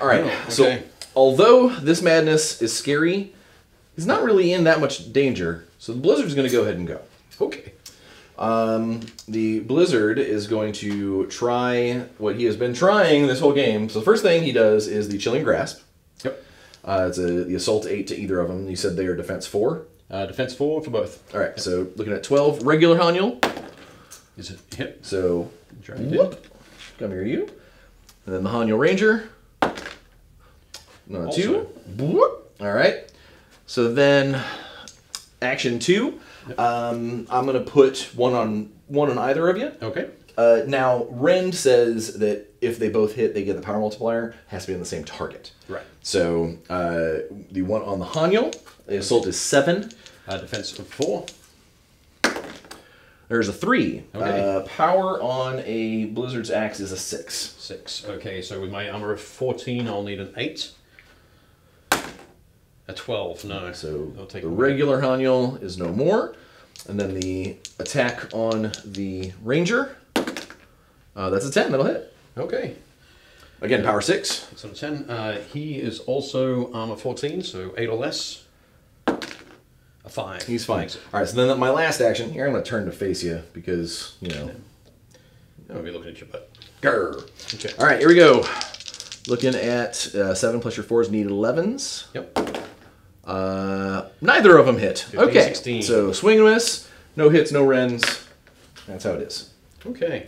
All right. Oh, okay. So although this madness is scary, he's not really in that much danger. So the blizzard's going to go ahead and go. Okay. The blizzard is going to try what he has been trying this whole game. So the first thing he does is the chilling grasp. Yep. It's the assault 8 to either of them. You said they are defense 4. Defense 4 for both. All right. So looking at 12 regular Haniel. Is it hit? So Whoop. come here, you. And then the Haniel Ranger. Another 2. Whoop. All right. So then, action 2. I'm gonna put one on either of you. Okay. Now, Rend says that if they both hit, they get the power multiplier. It has to be on the same target. Right. So the one on the Hanyul, the assault is 7. Defense of 4. There's a 3. Okay. Power on a Blizzard's axe is a 6. 6. Okay, so with my armor of 14, I'll need an 8. A 12, no. So I'll take the regular Hanyul is no more. And then the attack on the Ranger, that's a 10. That'll hit. Okay. Again, power 6. 6 out of 10. He is also armor 14, so 8 or less. A 5. He's fine. All right, so then my last action, here I'm going to turn to face you because, you know. I'll be looking at your butt. Grr. Okay. All right, here we go. Looking at 7 plus your 4s need 11s. Yep. Neither of them hit. 15, okay, 16. So swing and miss, no hits, no rends. That's how it is. Okay.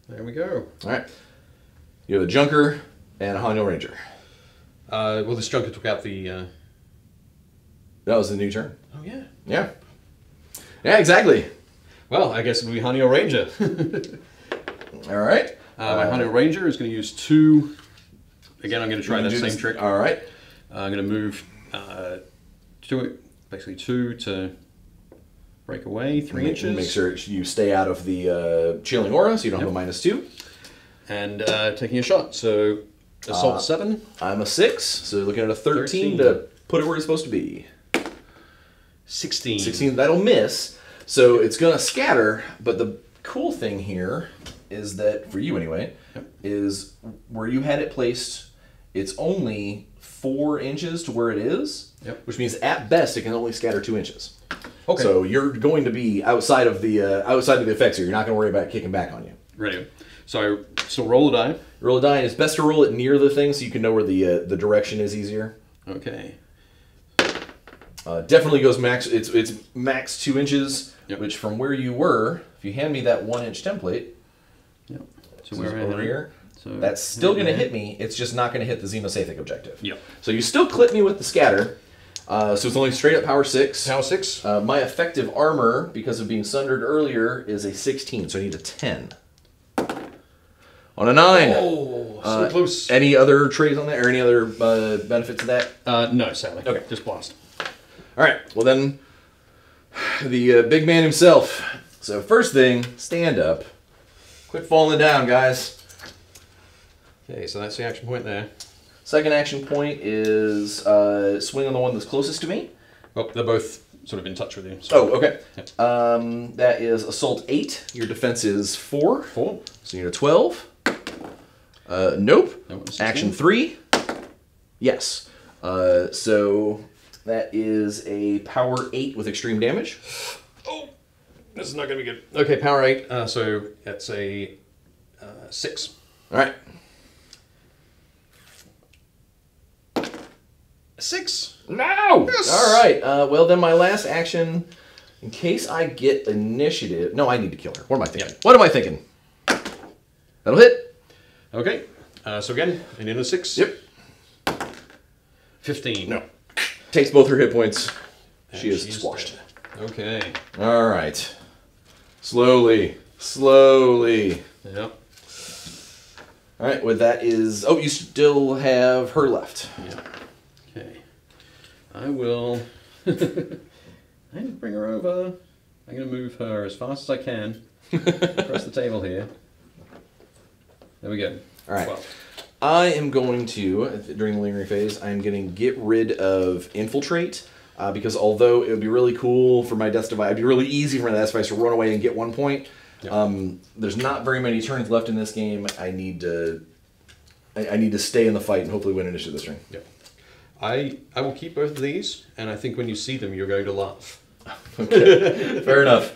There we go. All right. You have a Junker and a Hanyul Ranger. Well, this Junker took out the... That was the new turn. Oh, yeah. Yeah. Yeah, exactly. Well, I guess it'll be Hanyul Ranger. All right. My Hanyul Ranger is going to use 2... Again, I'm going to try that same trick. All right. I'm going to move 2 to break away 3 inches. Make sure you stay out of the chilling aura so you don't have a -2. And taking a shot. So assault 7. I'm a 6, so looking at a 13 to put it where it's supposed to be. 16. 16, that'll miss. So it's going to scatter, but the cool thing here is that, for you anyway, is where you had it placed, it's only 4 inches to where it is, which means at best it can only scatter 2 inches. Okay. So you're going to be outside of the effects here. You're not going to worry about it kicking back on you. Right. So roll a die. Roll a die. It's best to roll it near the thing so you can know where the direction is easier. Okay. Definitely goes max. It's max 2 inches, which from where you were, if you hand me that 1-inch template, so where over here, that's still going to hit me. It's just not going to hit the Xenosathic objective. Yep. So you still clip me with the scatter. So it's only straight up power 6. Power 6. My effective armor, because of being sundered earlier, is a 16. So I need a 10. On a 9. Oh, so close. Any other traits on that, or any other benefits of that? No, sadly. Okay. Just blast. All right. Well then, the big man himself. So first thing, stand up. Quit falling down, guys. Okay, so that's the action point there. Second action point is swing on the one that's closest to me. Well, they're both sort of in touch with you. So. Oh, okay. Yep. That is assault 8. Your defense is 4. 4. So you need a 12. Nope. No, action 3. Yes. So that is a power 8 with extreme damage. Oh, this is not going to be good. Okay, power 8. So that's a 6. All right. 6. No! Yes! All right. Well, then my last action, in case I get initiative... No, I need to kill her. What am I thinking? What am I thinking? That'll hit. Okay. So again, an in a 6. Yep. 15. No. Takes both her hit points. And she is she's squashed. Dead. Okay. All right. Slowly. Slowly. Yep. All right. What that is... Oh, you still have her left. Yeah. Okay. I will... I need to bring her over. I'm going to move her as fast as I can across the table here. There we go. All right. 12. I am going to, during the lingering phase, I'm going to get rid of Infiltrate, because although it would be really cool for my Death Device, it'd be really easy for my Death Device to run away and get 1 point. Yep. There's not very many turns left in this game. I need to stay in the fight and hopefully win initiative this turn. Yep. I will keep both of these, and I think when you see them, you're going to laugh. Okay, fair enough.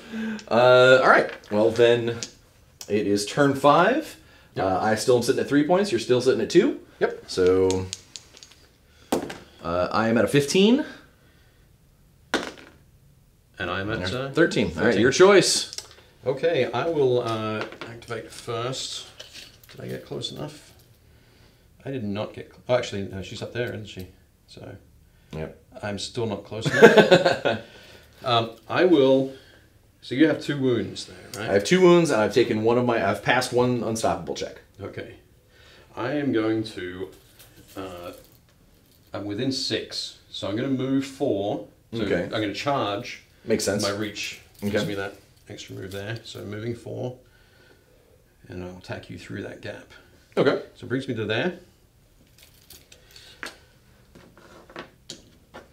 All right, well then, it is turn 5. Yep. I still am sitting at 3 points. You're still sitting at 2. Yep. So I am at a 15. And I'm at 13. All right, your choice. Okay, I will activate first. Did I get close enough? I did not get... Oh, actually, no, she's up there, isn't she? So Yep. I'm still not close enough. I will. So you have 2 wounds there, right? I have 2 wounds, and I've taken one of my. I've passed one unstoppable check. Okay. I am going to. I'm within 6, so I'm going to move 4. So Okay. I'm going to charge. Makes sense. My reach gives me that extra move there. So moving 4, and I'll attack you through that gap. Okay. So it brings me to there.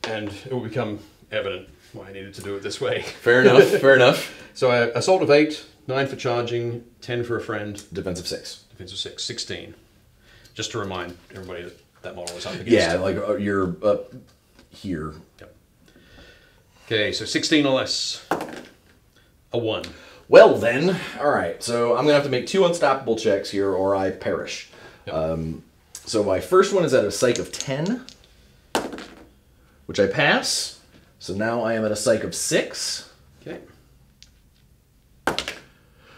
And it will become evident why I needed to do it this way. Fair enough. Fair enough. So assault of 8, 9 for charging, 10 for a friend. Defensive 6. Defensive 6, 16. Just to remind everybody that that model is up against. Yeah, like you're up here. Yep. Okay, so 16 or less. A 1. Well then, all right. So I'm gonna have to make 2 unstoppable checks here, or I perish. Yep. So my first one is at a psych of 10, which I pass. So now I am at a psych of 6, Okay.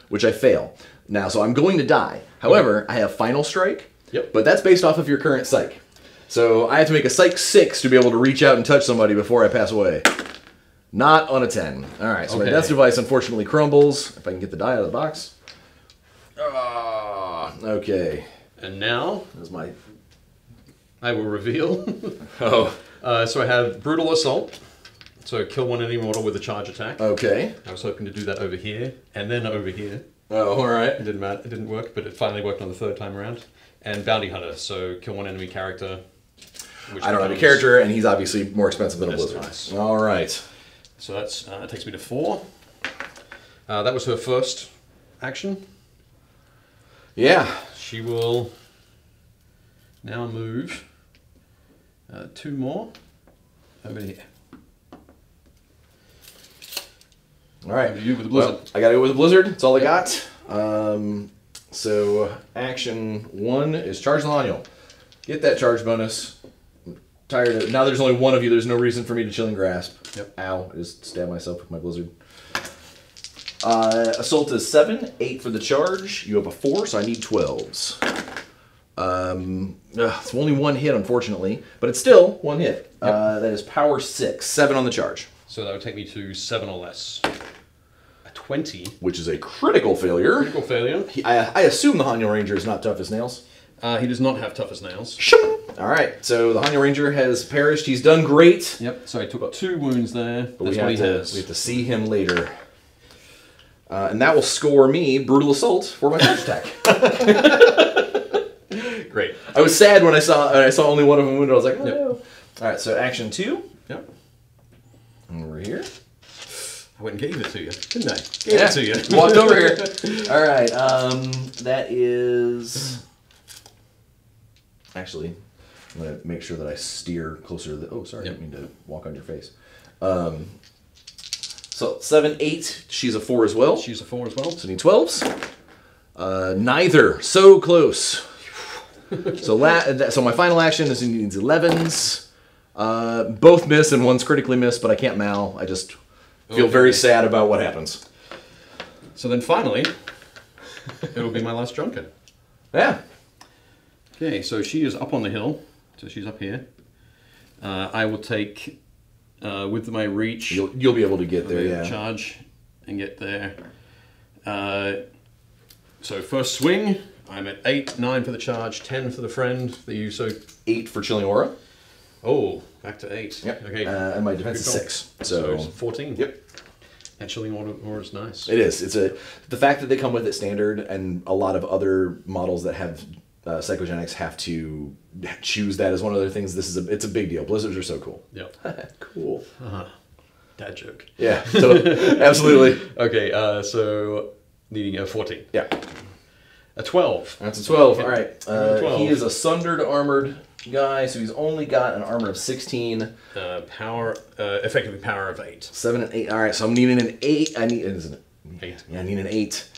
which I fail. Now, so I'm going to die. However, I have final strike. Yep. But that's based off of your current psych. So I have to make a psych 6 to be able to reach out and touch somebody before I pass away. Not on a 10. All right, so my Okay. death device unfortunately crumbles. If I can get the die out of the box. Ah, okay. And now That's my... I will reveal. Oh, So I have Brutal Assault. So kill one enemy mortal with a charge attack. okay. I was hoping to do that over here, and then over here. Oh, all right. It didn't matter. It didn't work, but it finally worked on the 3rd time around. And Bounty Hunter, so kill one enemy character. Which I don't have a becomes- character, and he's obviously more expensive than a That's blizzard. nice. All right. So that's takes me to 4. That was her first action. Yeah. She will now move 2 more over here. All right. Over to you with the blizzard. Well, I got to go with the blizzard. That's all I got. So action 1 is charge Laniel. Get that charge bonus. I'm tired of now. There's only one of you. There's no reason for me to chilling grasp. Yep. Ow! I just stabbed myself with my blizzard. Assault is 7, 8 for the charge. You have a 4, so I need 12s. It's only 1 hit, unfortunately, but it's still 1 hit. Yep. That is power 6, 7 on the charge, So that would take me to 7 or less. A 20. which is a critical failure. Critical failure. I assume the Hanyo Ranger is not tough as nails. He does not have tough as nails. All right, so the Hanyo Ranger has perished. He's done great. Yep, so he took 2 wounds there. But That's we what he have has. we have to see him later. And that will score me Brutal Assault for my charge attack. Great. I was sad when I saw only one of them wounded. I was like, oh Yep. no. All right, so action 2. Yep. Over here. I went and gave it to you, didn't I? Gave it to you. Walked over here. All right, that is... Actually, I'm going to make sure that I steer closer to the... Oh, sorry, I didn't mean to walk on your face. So 7, 8. She's a 4 as well. She's a 4 as well. So I need 12s. Neither. So close. So my final action is he needs 11s. Both miss and one's critically missed, but I can't mal. I just feel very sad about what happens. So then finally, it'll be my last Junker. Yeah. Okay, so she is up on the hill. So she's up here. I will take, with my reach, You'll be able to get there, yeah. charge and get there. So first swing, I'm at 8, 9 for the charge, 10 for the friend. The use so 8 for Chilling Aura. oh, back to 8. Yep. Okay. And my defense is Good call. 6. So So it's 14. yep. And chilling order is nice. It is. It's the fact that they come with it standard, and a lot of other models that have psychogenics have to choose that as one of their things. It's a big deal. Blizzards are so cool. Yep. Cool. Dad joke. Yeah. So, absolutely. Okay, so needing a 14. Yeah. A 12. That's a 12. All right. 12. He is a sundered armored guy, so he's only got an armor of 16. Effectively power of 8. 7 and 8. All right. So I'm needing an 8. Isn't it? 8. Yeah, I need an 8.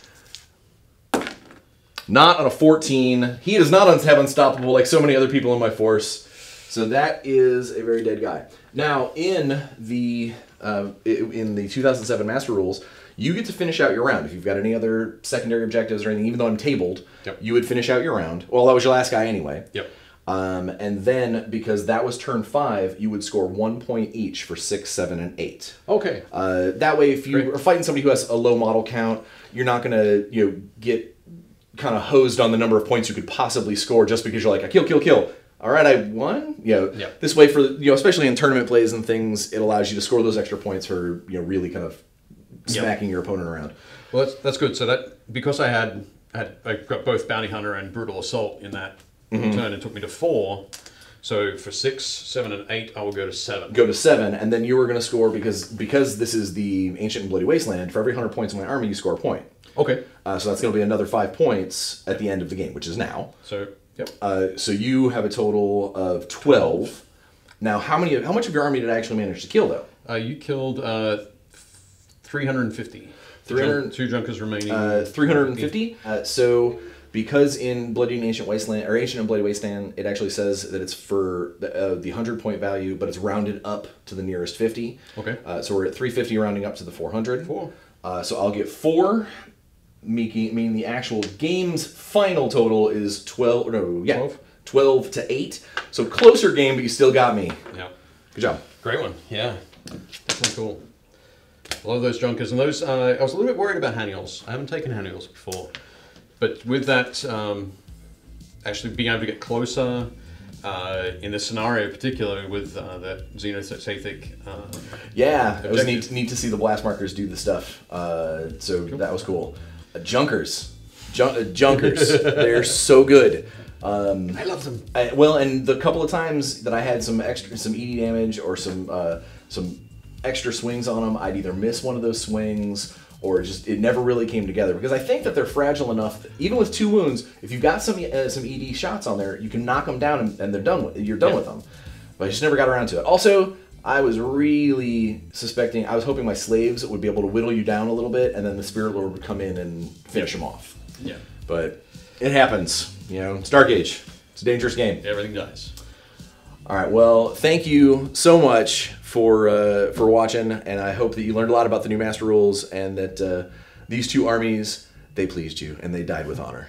Not on a 14. He does not have unstoppable like so many other people in my force. So that is a very dead guy. Now in the 2007 Master Rules, you get to finish out your round. If you've got any other secondary objectives or anything, even though I'm tabled, Yep. you would finish out your round. Well, that was your last guy anyway. Yep. And then, because that was turn 5, you would score 1 point each for 6, 7, and 8. Okay. That way, if you are fighting somebody who has a low model count, you're not going to get kind of hosed on the number of points you could possibly score just because you're like, I kill. All right, I won. This way, for especially in tournament plays and things, it allows you to score those extra points for really kind of smacking your opponent around. Well, that's good. So that because I got both Bounty Hunter and Brutal Assault in that turn, it took me to 4. So for 6, 7, and 8, I will go to 7. Go to 7, and then you were going to score because this is the Ancient and Bloody Wasteland. For every 100 points in my army, you score a point. Okay. So that's going to be another 5 points at the end of the game, which is now. So yep. So you have a total of 12. Now, how much of your army did I actually manage to kill, though? You killed 350. 2 Junkers remaining. 350. So because in Bloody and Ancient Wasteland, or Ancient and Bloody Wasteland, it actually says that it's for the 100-point value, but it's rounded up to the nearest 50. Okay. So we're at 350, rounding up to the 400. 4. So I'll get 4. Meaning the actual game's final total is 12. No, yeah, 12 to 8. So closer game, but you still got me. Yeah. Good job. Great one. Yeah. Definitely cool. A lot of those Junkers, and those. I was a little bit worried about Hannials. I haven't taken Hannials before, but with that, actually being able to get closer in this scenario, particularly with the Xenothathic. Yeah, it was neat to see the blast markers do the stuff. So cool. That was cool. Junkers, they're so good. I love them. Well, and the couple of times that I had some ED damage or some extra swings on them, I'd either miss one of those swings or it never really came together, because I think that they're fragile enough that even with 2 wounds, if you've got some ED shots on there, you can knock them down and you're done with them. But I just never got around to it. Also, I was really I was hoping my slaves would be able to whittle you down a little bit, and then the Spirit Lord would come in and finish them off. Yeah. But it happens. It's Dark Age. It's a dangerous game. Everything dies. All right. Well, thank you so much for watching, and I hope that you learned a lot about the new Master Rules, and that these 2 armies, they pleased you and they died with honor.